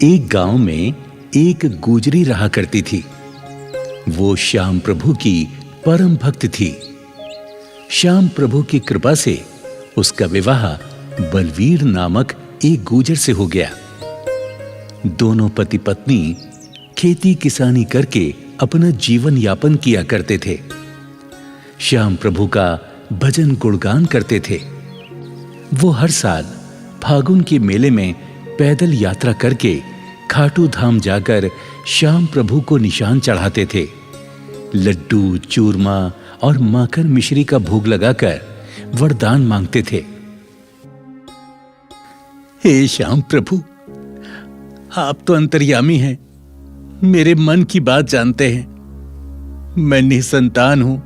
एक गांव में एक गुजरी रहा करती थी। वो श्याम प्रभु की परम भक्त थी। श्याम प्रभु की कृपा से उसका विवाह बलवीर नामक एक गुजर से हो गया। दोनों पति पत्नी खेती किसानी करके अपना जीवन यापन किया करते थे। श्याम प्रभु का भजन गुणगान करते थे। वो हर साल फागुन के मेले में पैदल यात्रा करके खाटू धाम जाकर श्याम प्रभु को निशान चढ़ाते थे। लड्डू, चूरमा और माखन मिश्री का भोग लगाकर वरदान मांगते थे। हे श्याम प्रभु, आप तो अंतर्यामी हैं, मेरे मन की बात जानते हैं। मैं निसंतान हूं,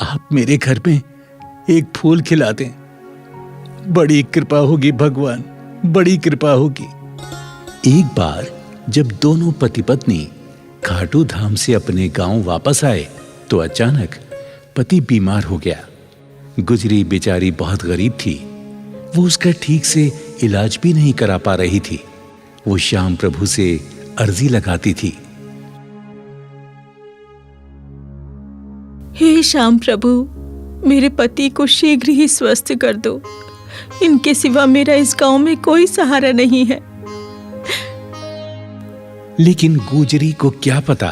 आप मेरे घर में एक फूल खिला दें। बड़ी कृपा होगी भगवान, बड़ी कृपा होगी। एक बार जब दोनों पति पत्नी खाटू धाम से अपने गांव वापस आए तो अचानक पति बीमार हो गया। गुजरी बेचारी बहुत गरीब थी। वो उसका ठीक से इलाज भी नहीं करा पा रही थी। वो श्याम प्रभु से अर्जी लगाती थी। हे श्याम प्रभु, मेरे पति को शीघ्र ही स्वस्थ कर दो। इनके सिवा मेरा इस गांव में कोई सहारा नहीं है। लेकिन गुजरी को क्या पता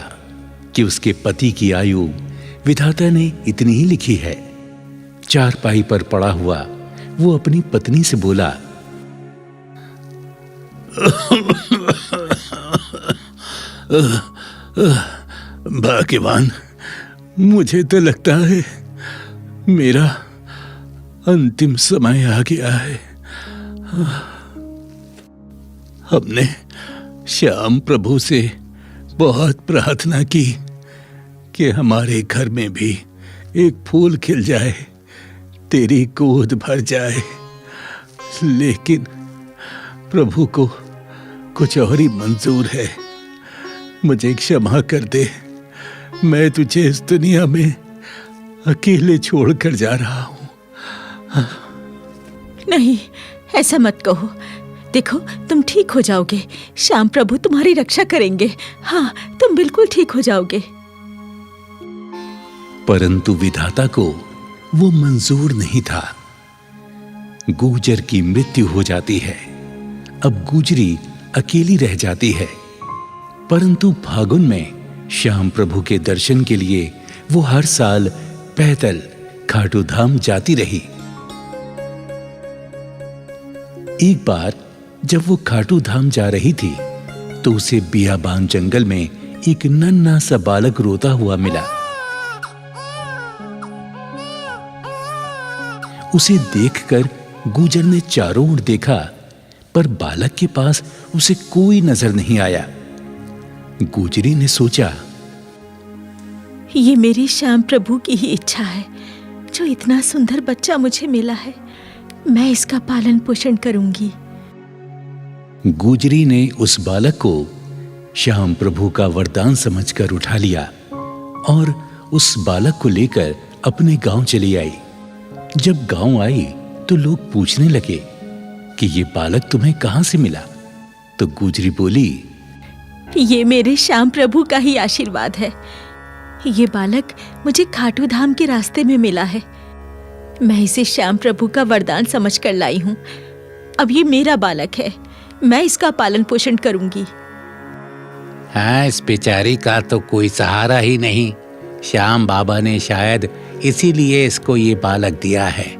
कि उसके पति की आयु विधाता ने इतनी ही लिखी है। चारपाई पर पड़ा हुआ वो अपनी पत्नी से बोला, भाग्यवान, मुझे तो लगता है मेरा अंतिम समय आ गया है। हमने श्याम प्रभु से बहुत प्रार्थना की कि हमारे घर में भी एक फूल खिल जाए, तेरी गोद भर जाए, लेकिन प्रभु को कुछ और ही मंजूर है। मुझे क्षमा कर दे, मैं तुझे इस दुनिया में अकेले छोड़कर जा रहा हूं। नहीं, ऐसा मत कहो। देखो, तुम ठीक हो जाओगे। श्याम प्रभु तुम्हारी रक्षा करेंगे। हाँ, तुम बिल्कुल ठीक हो जाओगे। परंतु विधाता को वो मंजूर नहीं था। गुजर की मृत्यु हो जाती है। अब गुजरी अकेली रह जाती है। परंतु फागुन में श्याम प्रभु के दर्शन के लिए वो हर साल पैदल खाटू धाम जाती रही। एक बार जब वो खाटू धाम जा रही थी तो उसे बियाबान जंगल में एक नन्हा सा बालक रोता हुआ मिला। उसे देखकर गुजर ने चारों ओर देखा, पर बालक के पास उसे कोई नजर नहीं आया। गुजरी ने सोचा, ये मेरी श्याम प्रभु की ही इच्छा है। जो इतना सुंदर बच्चा मुझे मिला है, मैं इसका पालन पोषण करूंगी। गुजरी ने उस बालक को श्याम प्रभु का वरदान समझकर उठा लिया और उस बालक को लेकर अपने गांव चली आई। जब गांव आई तो लोग पूछने लगे कि ये बालक तुम्हें कहां से मिला? तो गुजरी बोली, ये मेरे श्याम प्रभु का ही आशीर्वाद है। ये बालक मुझे खाटू धाम के रास्ते में मिला है। मैं इसे श्याम प्रभु का वरदान समझकर लाई हूं। अब ये मेरा बालक है, मैं इसका पालन पोषण करूंगी। हाँ, इस बेचारी का तो कोई सहारा ही नहीं। श्याम बाबा ने शायद इसीलिए इसको ये बालक दिया है।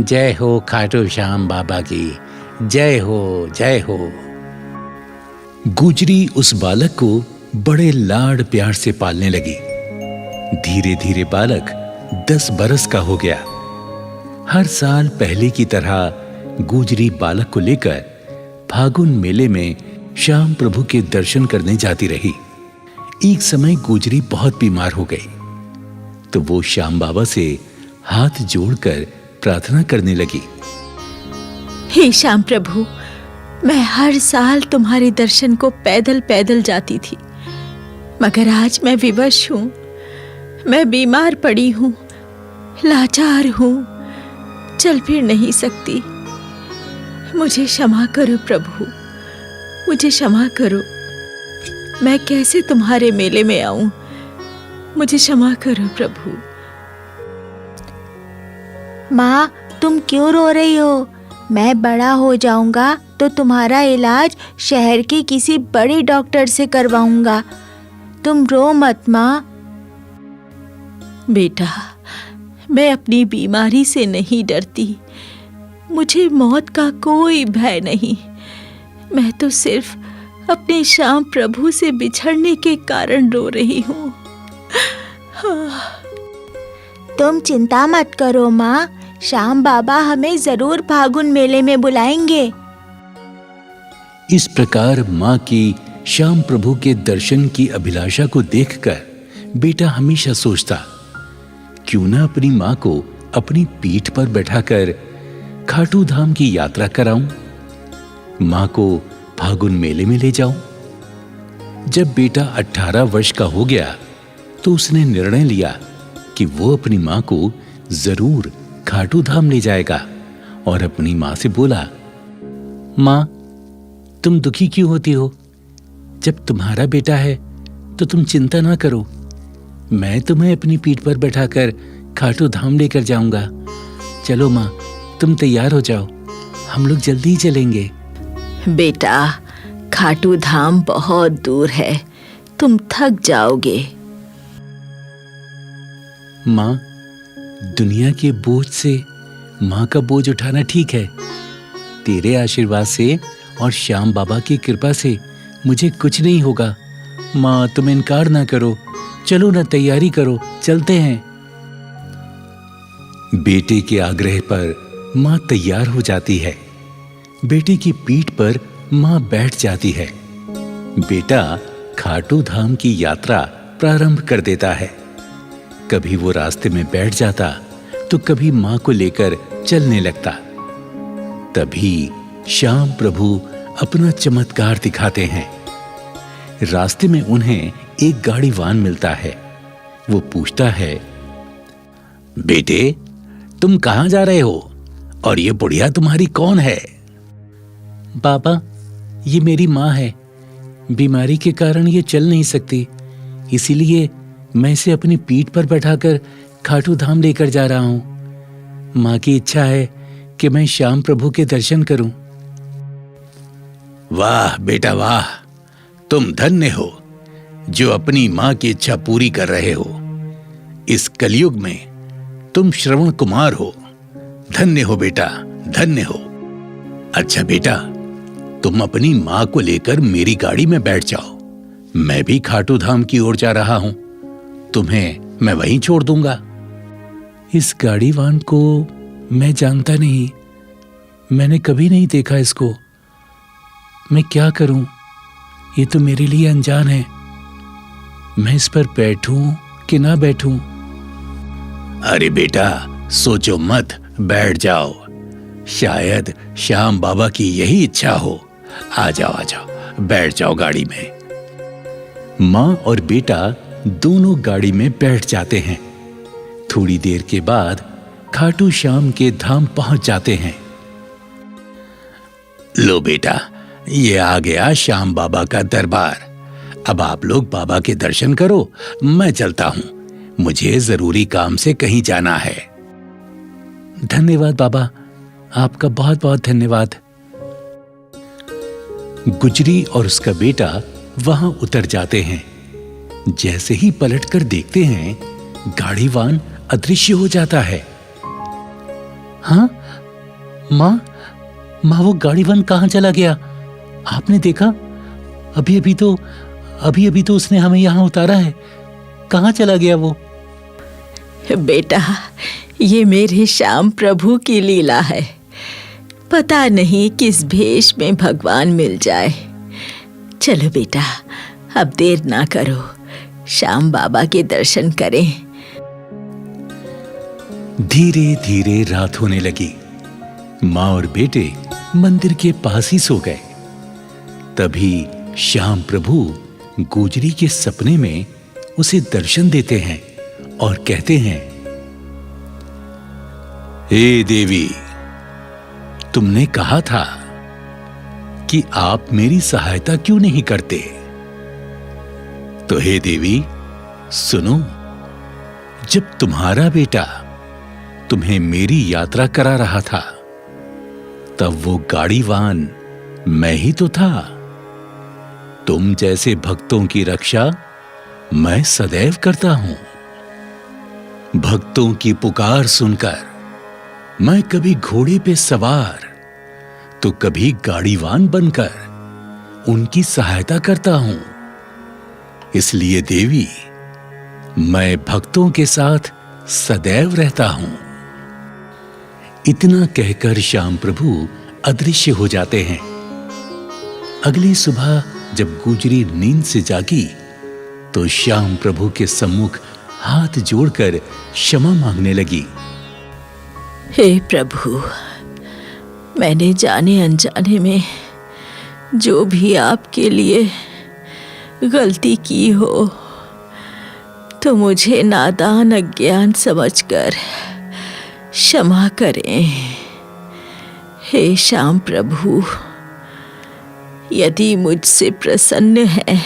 जय हो खाटू श्याम बाबा की, जय हो, जय हो। गुजरी उस बालक को बड़े लाड प्यार से पालने लगी। धीरे धीरे बालक 10 बरस का हो गया। हर साल पहले की तरह गुजरी बालक को लेकर फागुन मेले में श्याम प्रभु के दर्शन करने जाती रही। एक समय गुजरी बहुत बीमार हो गई तो वो श्याम बाबा से हाथ जोड़कर प्रार्थना करने लगी, हे श्याम प्रभु, मैं हर साल तुम्हारे दर्शन को पैदल पैदल जाती थी, मगर आज मैं विवश हूं। मैं बीमार पड़ी हूं, लाचार हूं, चल फिर नहीं सकती। मुझे क्षमा करो प्रभु, मुझे क्षमा करो। मैं कैसे तुम्हारे मेले में आऊं? मुझे क्षमा करो प्रभु। माँ, तुम क्यों रो रही हो? मैं बड़ा हो जाऊंगा तो तुम्हारा इलाज शहर के किसी बड़े डॉक्टर से करवाऊंगा। तुम रो मत माँ। बेटा, मैं अपनी बीमारी से नहीं डरती। मुझे मौत का कोई भय नहीं। मैं तो सिर्फ अपने श्याम प्रभु से बिछड़ने के कारण रो रही हूँ। तुम चिंता मत करो माँ, श्याम बाबा हमें जरूर फागुन मेले में बुलाएंगे। इस प्रकार मां की श्याम प्रभु के दर्शन की अभिलाषा को देखकर बेटा हमेशा सोचता, क्यों ना अपनी मां को अपनी पीठ पर बैठाकर खाटू धाम की यात्रा कराऊं, मां को फागुन मेले में ले जाऊं। जब बेटा 18 वर्ष का हो गया तो उसने निर्णय लिया कि वो अपनी मां को जरूर खाटू धाम ले जाएगा और अपनी मां से बोला, मां, तुम दुखी क्यों होती हो? जब तुम्हारा बेटा है तो तुम चिंता ना करो। मैं तुम्हें अपनी पीठ पर बैठाकर खाटू धाम लेकर जाऊंगा। चलो मां, तुम तैयार हो जाओ, हम लोग जल्दी ही चलेंगे। बेटा, खाटू धाम बहुत दूर है, तुम थक जाओगे। मां, दुनिया के बोझ से मां का बोझ उठाना ठीक है। तेरे आशीर्वाद से और श्याम बाबा की कृपा से मुझे कुछ नहीं होगा। मां, तुम इनकार ना करो, चलो ना, तैयारी करो, चलते हैं। बेटे के आग्रह पर मां तैयार हो जाती है। बेटे की पीठ पर मां बैठ जाती है। बेटा खाटू धाम की यात्रा प्रारंभ कर देता है। कभी वो रास्ते में बैठ जाता तो कभी मां को लेकर चलने लगता। तभी श्याम प्रभु अपना चमत्कार दिखाते हैं। रास्ते में उन्हें एक गाड़ीवान मिलता है। वो पूछता है, बेटे, तुम कहां जा रहे हो और ये बुढ़िया तुम्हारी कौन है? बाबा, ये मेरी मां है। बीमारी के कारण ये चल नहीं सकती, इसीलिए मैं इसे अपनी पीठ पर बैठाकर खाटू धाम लेकर जा रहा हूं। मां की इच्छा है कि मैं श्याम प्रभु के दर्शन करूं। वाह बेटा वाह, तुम धन्य हो जो अपनी मां की इच्छा पूरी कर रहे हो। इस कलयुग में तुम श्रवण कुमार हो। धन्य हो बेटा, धन्य हो। अच्छा बेटा, तुम अपनी मां को लेकर मेरी गाड़ी में बैठ जाओ। मैं भी खाटू धाम की ओर जा रहा हूं। तुम्हें मैं वहीं छोड़ दूंगा। इस गाड़ीवान को मैं जानता नहीं, मैंने कभी नहीं देखा इसको। मैं क्या करूं? ये तो मेरे लिए अनजान है। मैं इस पर बैठूं कि ना बैठूं? अरे बेटा, सोचो मत, बैठ जाओ। शायद श्याम बाबा की यही इच्छा हो। आ जाओ, आ जाओ, बैठ जाओ गाड़ी में। मां और बेटा दोनों गाड़ी में बैठ जाते हैं। थोड़ी देर के बाद खाटू श्याम के धाम पहुंच जाते हैं। लो बेटा, ये आ गया श्याम बाबा का दरबार। अब आप लोग बाबा के दर्शन करो, मैं चलता हूं। मुझे जरूरी काम से कहीं जाना है। धन्यवाद बाबा, आपका बहुत बहुत धन्यवाद। गुजरी और उसका बेटा वहां उतर जाते हैं। जैसे ही पलटकर देखते हैं, गाड़ीवान अदृश्य हो जाता है। हाँ, मां, वो गाड़ीवान कहां चला गया? आपने देखा? अभी अभी तो उसने हमें यहां उतारा है। कहां चला गया वो? बेटा, ये मेरे श्याम प्रभु की लीला है। पता नहीं किस भेष में भगवान मिल जाए। चलो बेटा, अब देर ना करो, श्याम बाबा के दर्शन करें। धीरे धीरे रात होने लगी। मां और बेटे मंदिर के पास ही सो गए। तभी श्याम प्रभु गुजरी के सपने में उसे दर्शन देते हैं और कहते हैं, हे देवी, तुमने कहा था कि आप मेरी सहायता क्यों नहीं करते? तो हे देवी, सुनो, जब तुम्हारा बेटा तुम्हें मेरी यात्रा करा रहा था, तब वो गाड़ीवान मैं ही तो था। तुम जैसे भक्तों की रक्षा मैं सदैव करता हूं। भक्तों की पुकार सुनकर मैं कभी घोड़े पे सवार तो कभी गाड़ीवान बनकर उनकी सहायता करता हूं। इसलिए देवी, मैं भक्तों के साथ सदैव रहता हूं। इतना कहकर श्याम प्रभु अदृश्य हो जाते हैं। अगली सुबह जब गुजरी नींद से जागी तो श्याम प्रभु के सम्मुख हाथ जोड़कर क्षमा मांगने लगी। हे प्रभु, मैंने जाने अनजाने में जो भी आपके लिए गलती की हो तो मुझे नादान अज्ञान समझकर क्षमा करें। हे श्याम प्रभु, यदि मुझसे प्रसन्न है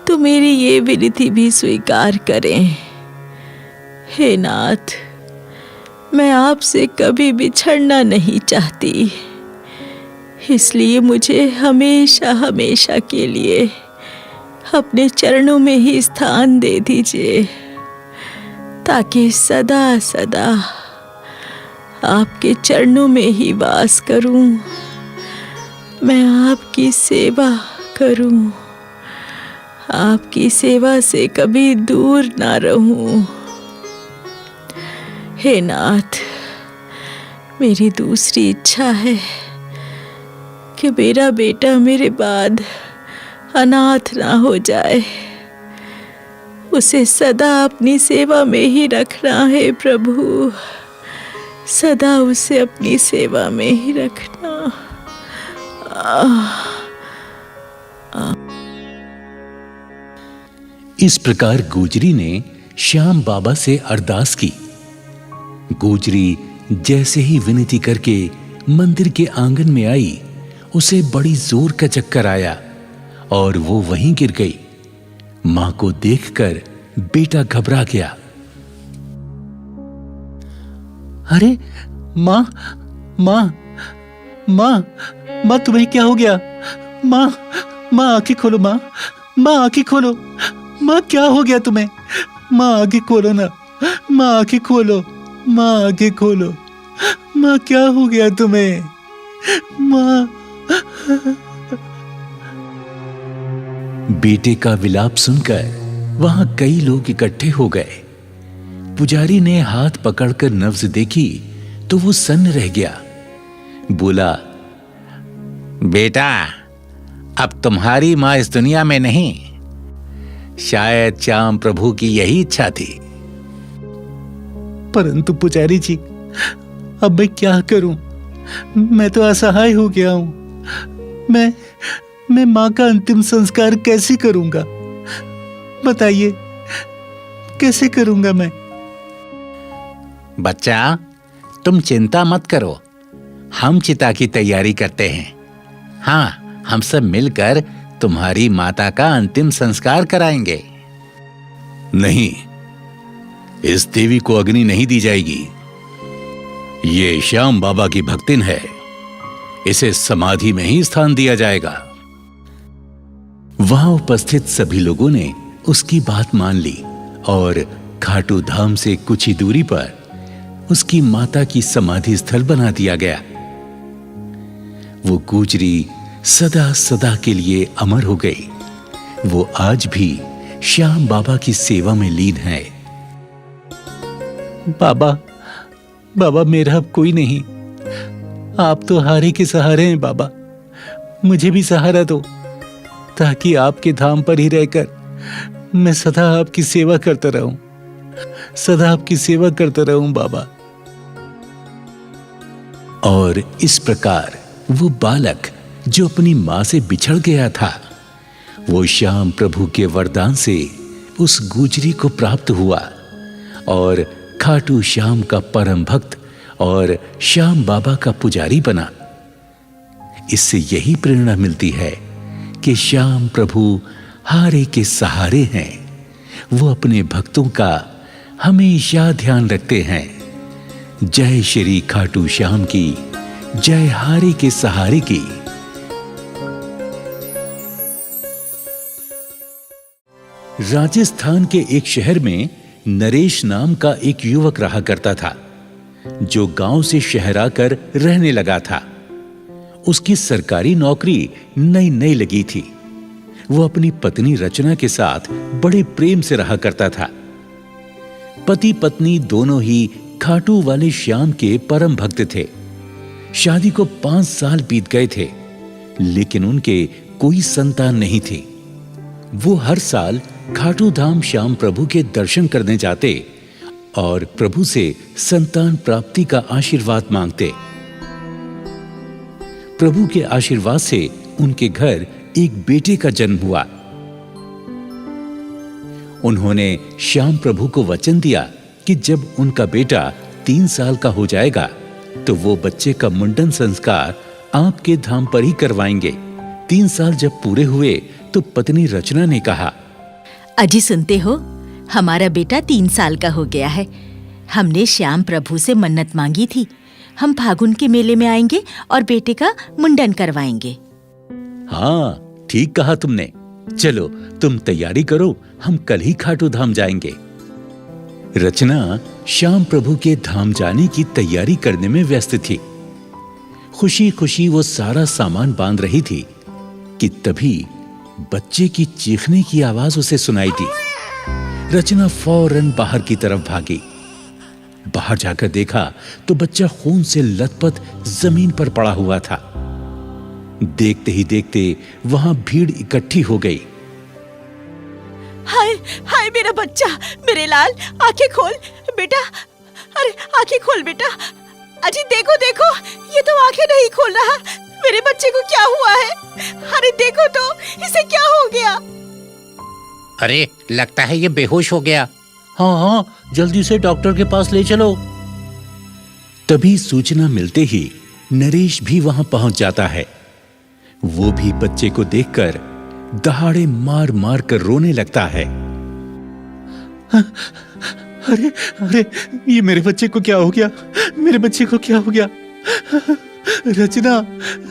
तो मेरी ये विनती भी स्वीकार करें। हे नाथ, मैं आपसे कभी बिछड़ना नहीं चाहती, इसलिए मुझे हमेशा हमेशा के लिए अपने चरणों में ही स्थान दे दीजिए, ताकि सदा सदा आपके चरणों में ही वास करूं, मैं आपकी सेवा करूं, आपकी सेवा से कभी दूर ना रहूं। हे नाथ, मेरी दूसरी इच्छा है कि मेरा बेटा मेरे बाद अनाथ ना हो जाए। उसे सदा अपनी सेवा में ही रखना है प्रभु, सदा उसे अपनी सेवा में ही रखना। इस प्रकार गुजरी ने श्याम बाबा से अरदास की। गुजरी जैसे ही विनती करके मंदिर के आंगन में आई, उसे बड़ी जोर का चक्कर आया और वो वहीं गिर गई। मां को देखकर बेटा घबरा गया। अरे मां, मां, मां, मां, तुम्हें क्या हो गया? मां, मां आंखें खोलो, मां, मां आंखें खोलो, मां क्या हो गया तुम्हें? मां आंखें खोलो ना, मां आंखें खोलो, मां आंखें खोलो, मां क्या हो गया तुम्हें? मां। बेटे का विलाप सुनकर वहां कई लोग इकट्ठे हो गए। पुजारी ने हाथ पकड़कर नब्ज देखी तो वो सन्न रह गया। बोला, बेटा, अब तुम्हारी मां इस दुनिया में नहीं। शायद श्याम प्रभु की यही इच्छा थी। परंतु पुजारी जी, अब मैं क्या करूं? मैं तो असहाय हो गया हूं। मैं मां का अंतिम संस्कार कैसे करूंगा? बताइए, कैसे करूंगा मैं? बच्चा, तुम चिंता मत करो, हम चिता की तैयारी करते हैं। हाँ, हम सब मिलकर तुम्हारी माता का अंतिम संस्कार कराएंगे। नहीं, इस देवी को अग्नि नहीं दी जाएगी। ये श्याम बाबा की भक्तिन है, इसे समाधि में ही स्थान दिया जाएगा। वहां उपस्थित सभी लोगों ने उसकी बात मान ली और खाटू धाम से कुछ ही दूरी पर उसकी माता की समाधि स्थल बना दिया गया। वो गुजरी सदा सदा के लिए अमर हो गई। वो आज भी श्याम बाबा की सेवा में लीन है। बाबा, बाबा, मेरा अब कोई नहीं। आप तो हारे के सहारे हैं बाबा। मुझे भी सहारा दो, ताकि आपके धाम पर ही रहकर मैं सदा आपकी सेवा करता रहूं, सदा आपकी सेवा करता रहूं बाबा। और इस प्रकार वो बालक जो अपनी मां से बिछड़ गया था, वो श्याम प्रभु के वरदान से उस गुजरी को प्राप्त हुआ और खाटू श्याम का परम भक्त और श्याम बाबा का पुजारी बना। इससे यही प्रेरणा मिलती है कि श्याम प्रभु हारे के सहारे हैं। वो अपने भक्तों का हमेशा ध्यान रखते हैं। जय श्री खाटू श्याम की, जय हारे के सहारे की। राजस्थान के एक शहर में नरेश नाम का एक युवक रहा करता था, जो गांव से शहर आकर रहने लगा था। उसकी सरकारी नौकरी नई नई लगी थी। वो अपनी पत्नी रचना के साथ बड़े प्रेम से रहा करता था। पति पत्नी दोनों ही खाटू वाले श्याम के परम भक्त थे। शादी को 5 साल बीत गए थे, लेकिन उनके कोई संतान नहीं थी। वो हर साल खाटू धाम श्याम प्रभु के दर्शन करने जाते और प्रभु से संतान प्राप्ति का आशीर्वाद मांगते। प्रभु के आशीर्वाद से उनके घर एक बेटे का जन्म हुआ। उन्होंने श्याम प्रभु को वचन दिया कि जब उनका बेटा 3 साल का हो जाएगा तो वो बच्चे का मुंडन संस्कार आपके धाम पर ही करवाएंगे। 3 साल जब पूरे हुए तो पत्नी रचना ने कहा, अजी सुनते हो, हमारा बेटा 3 साल का हो गया है। हमने श्याम प्रभु से मन्नत मांगी थी, हम फागुन के मेले में आएंगे और बेटे का मुंडन करवाएंगे। हाँ, ठीक कहा तुमने। चलो तुम तैयारी करो, हम कल ही खाटू धाम जाएंगे। रचना श्याम प्रभु के धाम जाने की तैयारी करने में व्यस्त थी। खुशी खुशी वो सारा सामान बांध रही थी कि तभी बच्चे की चीखने की आवाज उसे सुनाई दी। रचना फौरन बाहर की तरफ भागी। बाहर जाकर देखा तो बच्चा खून से लथपथ जमीन पर पड़ा हुआ था। देखते ही देखते वहां भीड़ इकट्ठी हो गई। हाय हाय, मेरा बच्चा, मेरे लाल, आंखें खोल बेटा। अरे आंखें खोल बेटा। अजी देखो देखो, ये तो आंखें नहीं खोल रहा। मेरे बच्चे को क्या हुआ है? अरे देखो तो, इसे क्या हो गया? अरे लगता है ये बेहोश हो गया। हाँ हाँ, जल्दी से डॉक्टर के पास ले चलो। तभी सूचना मिलते ही नरेश भी वहां पहुंच जाता है। वो भी बच्चे को देखकर दहाड़े मार मार कर रोने लगता है। अरे अरे, ये मेरे बच्चे को क्या हो गया? मेरे बच्चे को क्या हो गया? रचना,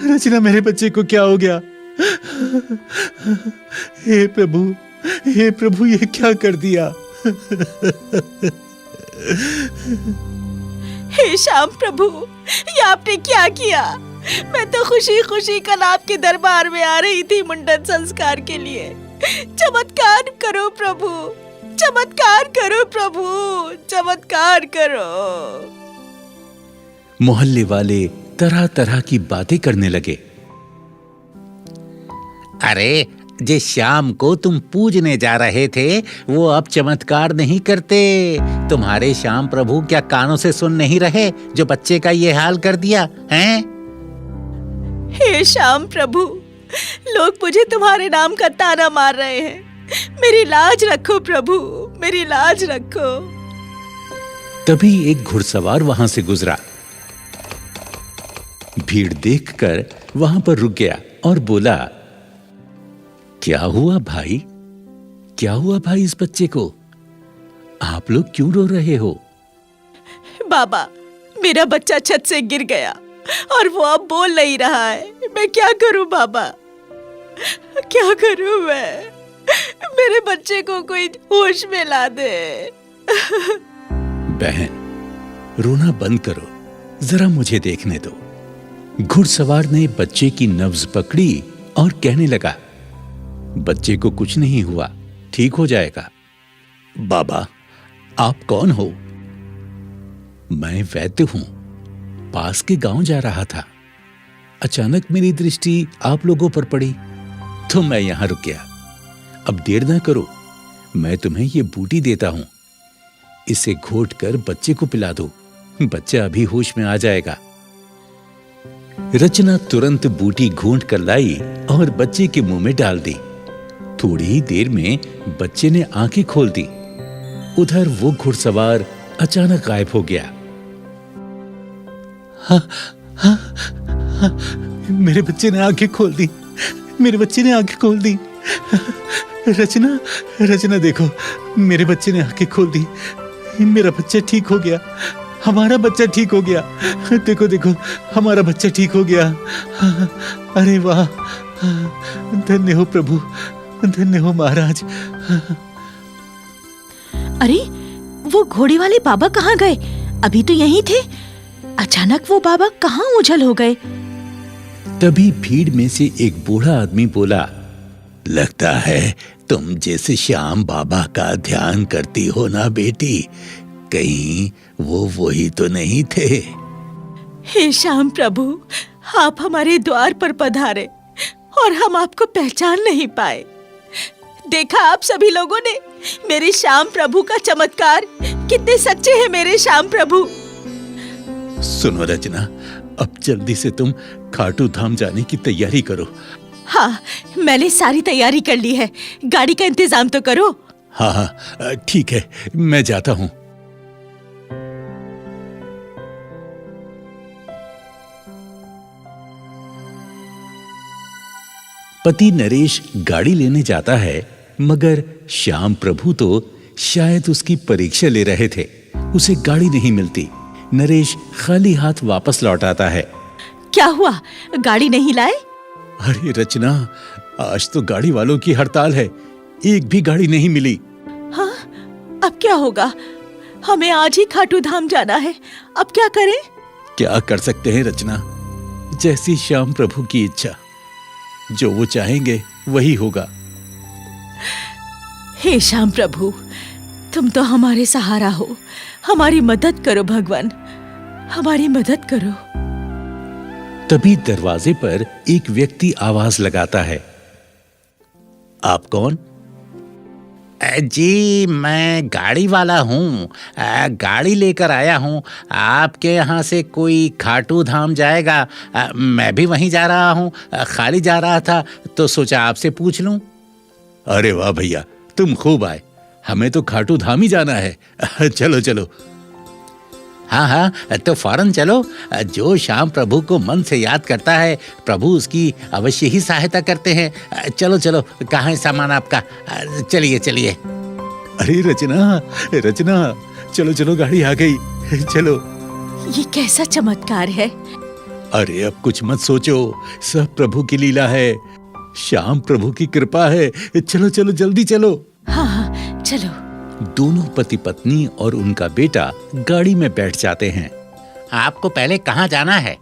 रचना, मेरे बच्चे को क्या हो गया? हे प्रभु, हे प्रभु, ये क्या कर दिया? हे श्याम प्रभु, ये आपने क्या किया? मैं तो खुशी खुशी कल आपके दरबार में आ रही थी मुंडन संस्कार के लिए। चमत्कार करो प्रभु, चमत्कार करो प्रभु, चमत्कार करो। मोहल्ले वाले तरह तरह की बातें करने लगे। अरे जिस श्याम को तुम पूजने जा रहे थे वो अब चमत्कार नहीं करते। तुम्हारे श्याम प्रभु क्या कानों से सुन नहीं रहे जो बच्चे का ये हाल कर दिया हैं? हे श्याम प्रभु, लोग मुझे तुम्हारे नाम का ताना मार रहे हैं। मेरी लाज रखो प्रभु, मेरी लाज रखो। तभी एक घुड़सवार वहां से गुजरा। भीड़ देखकर वहां पर रुक गया और बोला, क्या हुआ भाई? क्या हुआ भाई इस बच्चे को? आप लोग क्यों रो रहे हो? बाबा, मेरा बच्चा छत से गिर गया और वो अब बोल नहीं रहा है। मैं क्या करूं बाबा, क्या करूं मैं? मेरे बच्चे को कोई होश में ला दे। बहन, रोना बंद करो, जरा मुझे देखने दो। घुड़सवार ने बच्चे की नब्ज पकड़ी और कहने लगा, बच्चे को कुछ नहीं हुआ, ठीक हो जाएगा। बाबा, आप कौन हो? मैं वैद्य हूं, पास के गांव जा रहा था। अचानक मेरी दृष्टि आप लोगों पर पड़ी तो मैं यहां रुक गया। अब देर ना करो, मैं तुम्हें ये बूटी देता हूं, इसे घोट कर बच्चे को पिला दो, बच्चा अभी होश में आ जाएगा। रचना तुरंत बूटी घूंट कर लाई और बच्चे के मुंह में डाल दी। थोड़ी ही देर में बच्चे ने आंखें खोल दी। उधर वो घुड़सवार अचानक गायब हो गया। हाँ, हाँ, हाँ, मेरे बच्चे ने आंखें खोल दी, मेरे बच्चे ने आंखें खोल दी। रचना, रचना देखो, मेरे बच्चे ने आंखें खोल दी। मेरा बच्चा ठीक हो गया, हमारा बच्चा ठीक हो गया। देखो देखो, हमारा बच्चा ठीक हो गया। अरे वाह, धन्य हो प्रभु, धन्य हो महाराज। अरे वो घोड़े वाले बाबा कहाँ गए? अभी तो यहीं थे, अचानक वो बाबा कहाँ ओझल हो गए? तभी भीड़ में से एक बूढ़ा आदमी बोला, लगता है तुम जैसे श्याम बाबा का ध्यान करती हो ना बेटी, कहीं वो वही तो नहीं थे? हे श्याम प्रभु, आप हमारे द्वार पर पधारे और हम आपको पहचान नहीं पाए। देखा आप सभी लोगों ने मेरे श्याम प्रभु का चमत्कार, कितने सच्चे हैं मेरे श्याम प्रभु। सुनो रचना, अब जल्दी से तुम खाटू धाम जाने की तैयारी करो। हाँ, मैंने सारी तैयारी कर ली है, गाड़ी का इंतजाम तो करो। हाँ हाँ ठीक है, मैं जाता हूँ। पति नरेश गाड़ी लेने जाता है, मगर श्याम प्रभु तो शायद उसकी परीक्षा ले रहे थे। उसे गाड़ी नहीं मिलती। नरेश खाली हाथ वापस लौट आता है। क्या हुआ, गाड़ी नहीं लाए? अरे रचना, आज तो गाड़ी वालों की हड़ताल है, एक भी गाड़ी नहीं मिली। हाँ, अब क्या होगा? हमें आज ही खाटू धाम जाना है, अब क्या करें? क्या कर सकते हैं रचना, जैसी श्याम प्रभु की इच्छा, जो वो चाहेंगे वही होगा। हे श्याम प्रभु, तुम तो हमारे सहारा हो, हमारी मदद करो भगवान, हमारी मदद करो। तभी दरवाजे पर एक व्यक्ति आवाज लगाता है, आप कौन? जी, मैं गाड़ी वाला हूँ, गाड़ी लेकर आया हूँ। आपके यहाँ से कोई खाटू धाम जाएगा? मैं भी वहीं जा रहा हूँ, खाली जा रहा था तो सोचा आपसे पूछ लूँ। अरे वाह भैया, तुम खूब आए, हमें तो खाटू धाम ही जाना है। चलो चलो। हाँ हाँ, तो फौरन चलो। जो श्याम प्रभु को मन से याद करता है, प्रभु उसकी अवश्य ही सहायता करते हैं। चलो चलो, कहाँ है सामान आपका? चलिए चलिए। अरे रचना, रचना, चलो चलो, गाड़ी आ गई, चलो। ये कैसा चमत्कार है? अरे अब कुछ मत सोचो, सब प्रभु की लीला है, श्याम प्रभु की कृपा है। चलो चलो, जल्दी चलो। हाँ हाँ, चलो। दोनों पति पत्नी और उनका बेटा गाड़ी में बैठ जाते हैं। आपको पहले कहाँ जाना है?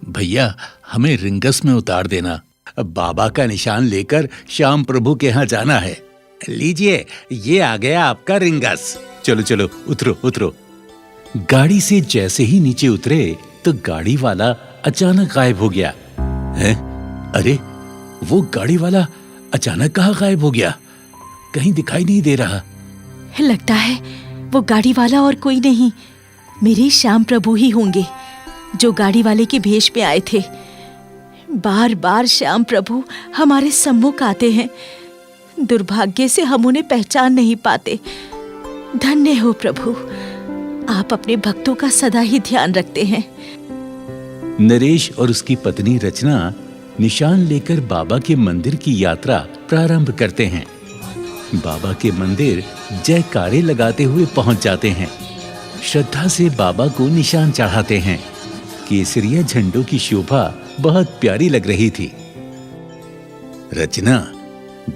भैया, हमें रिंगस में उतार देना, बाबा का निशान लेकर श्याम प्रभु के यहाँ जाना है। लीजिए, ये आ गया आपका रिंगस। चलो चलो, उतरो उतरो। गाड़ी से जैसे ही नीचे उतरे तो गाड़ी वाला अचानक गायब हो गया। हैं? अरे वो गाड़ी वाला अचानक कहाँ गायब हो गया? कहीं दिखाई नहीं दे रहा। लगता है वो गाड़ी वाला और कोई नहीं, मेरे श्याम प्रभु ही होंगे, जो गाड़ी वाले के भेष में आए थे। बार बार श्याम प्रभु हमारे सम्मुख आते हैं, दुर्भाग्य से हम उन्हें पहचान नहीं पाते। धन्य हो प्रभु, आप अपने भक्तों का सदा ही ध्यान रखते हैं। नरेश और उसकी पत्नी रचना निशान लेकर बाबा के मंदिर की यात्रा प्रारंभ करते हैं। बाबा के मंदिर जयकारे लगाते हुए पहुंच जाते हैं। श्रद्धा से बाबा को निशान चढ़ाते हैं। केसरिया झंडों की शोभा बहुत प्यारी लग रही थी। रचना,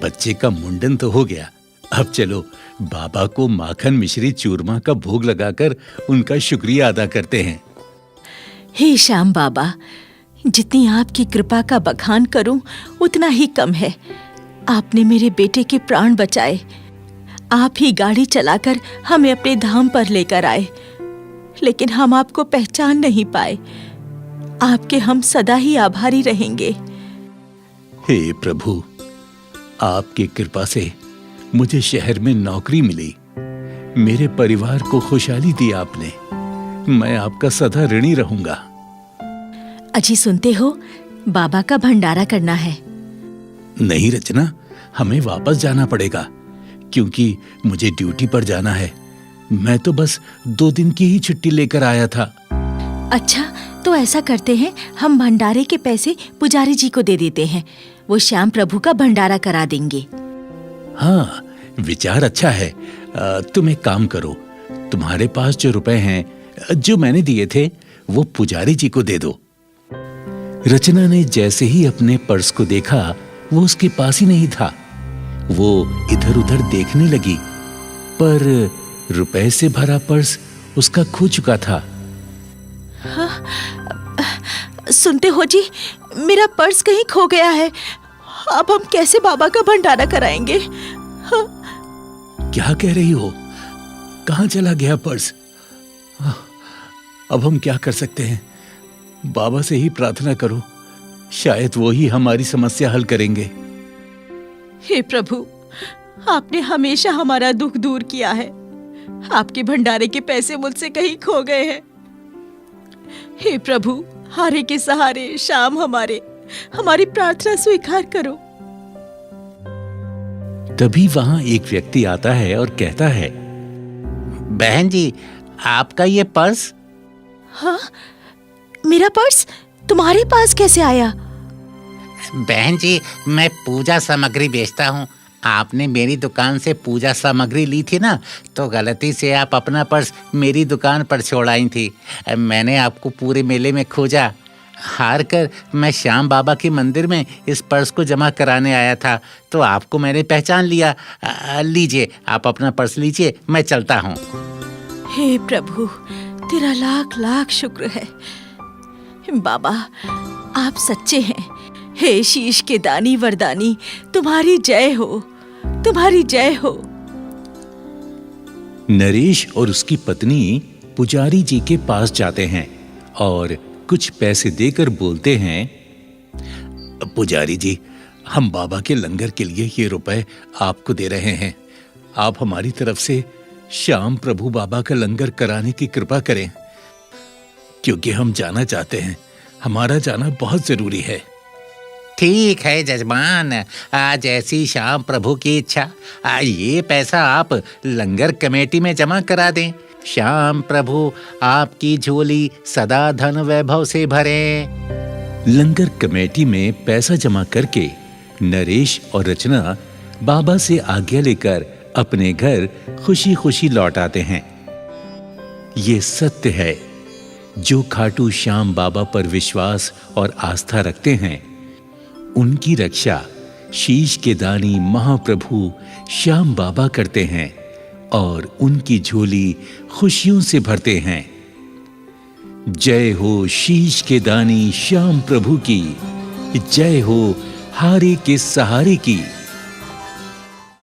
बच्चे का मुंडन तो हो गया, अब चलो बाबा को माखन मिश्री चूरमा का भोग लगाकर उनका शुक्रिया अदा करते हैं। हे श्याम बाबा, जितनी आपकी कृपा का बखान करूं उतना ही कम है। आपने मेरे बेटे के प्राण बचाए, आप ही गाड़ी चलाकर हमें अपने धाम पर लेकर आए, लेकिन हम आपको पहचान नहीं पाए। आपके हम सदा ही आभारी रहेंगे। हे प्रभु, आपकी कृपा से मुझे शहर में नौकरी मिली, मेरे परिवार को खुशहाली दी आपने, मैं आपका सदा ऋणी रहूंगा। अजी सुनते हो, बाबा का भंडारा करना है। नहीं रचना, हमें वापस जाना पड़ेगा, क्योंकि मुझे ड्यूटी पर जाना है। मैं तो बस 2 दिन की ही छुट्टी लेकर आया था। अच्छा, तो ऐसा करते हैं, हम भंडारे के पैसे पुजारी जी को दे देते हैं। वो श्याम प्रभु का भंडारा करा देंगे। हाँ, विचार अच्छा है। तुम एक काम करो, तुम्हारे पास जो रुपए हैं, जो मैंने दिए थे, वो पुजारी जी को दे दो। रचना ने जैसे ही अपने पर्स को देखा, वो उसके पास ही नहीं था। वो इधर उधर देखने लगी, पर रुपए से भरा पर्स उसका खो चुका था। सुनते हो जी, मेरा पर्स कहीं खो गया है। अब हम कैसे बाबा का भंडारा कराएंगे? क्या कह रही हो? कहाँ चला गया पर्स? अब हम क्या कर सकते हैं? बाबा से ही प्रार्थना करो, शायद वो ही हमारी समस्या हल करेंगे। हे प्रभु, आपने हमेशा हमारा दुख दूर किया है। आपके भंडारे के पैसे मुझसे कहीं खो गए हैं। हे प्रभु, हारे के सहारे श्याम हमारी प्रार्थना स्वीकार करो। तभी वहां एक व्यक्ति आता है और कहता है, बहन जी, आपका ये पर्स? हाँ, मेरा पर्स तुम्हारे पास कैसे आया? बहन जी, मैं पूजा सामग्री बेचता हूँ। आपने मेरी दुकान से पूजा सामग्री ली थी ना, तो गलती से आप अपना पर्स मेरी दुकान पर छोड़ आई थी। मैंने आपको पूरे मेले में खोजा। हार कर मैं श्याम बाबा के मंदिर में इस पर्स को जमा कराने आया था, तो आपको मैंने पहचान लिया। लीजिए, आप अपना पर्स लीजिए, मैं चलता हूँ। हे प्रभु, तेरा लाख लाख शुक्र है। बाबा, आप सच्चे हैं। हे शीश के दानी वरदानी, तुम्हारी जय हो, तुम्हारी जय हो। नरेश और उसकी पत्नी पुजारी जी के पास जाते हैं और कुछ पैसे देकर बोलते हैं, पुजारी जी, हम बाबा के लंगर के लिए ये रुपए आपको दे रहे हैं। आप हमारी तरफ से श्याम प्रभु बाबा का लंगर कराने की कृपा करें, क्योंकि हम जाना चाहते हैं। हमारा जाना बहुत जरूरी है। ठीक है जजमान, आज ऐसी श्याम प्रभु की इच्छा। ये पैसा आप लंगर कमेटी में जमा करा दें। श्याम प्रभु आपकी झोली सदा धन वैभव से भरे। लंगर कमेटी में पैसा जमा करके नरेश और रचना बाबा से आज्ञा लेकर अपने घर खुशी खुशी लौट आते हैं। ये सत्य है, जो खाटू श्याम बाबा पर विश्वास और आस्था रखते हैं, उनकी रक्षा शीश के दानी महाप्रभु श्याम बाबा करते हैं और उनकी झोली खुशियों से भरते हैं। जय हो शीश के दानी श्याम प्रभु की, जय हो हारे के सहारे की।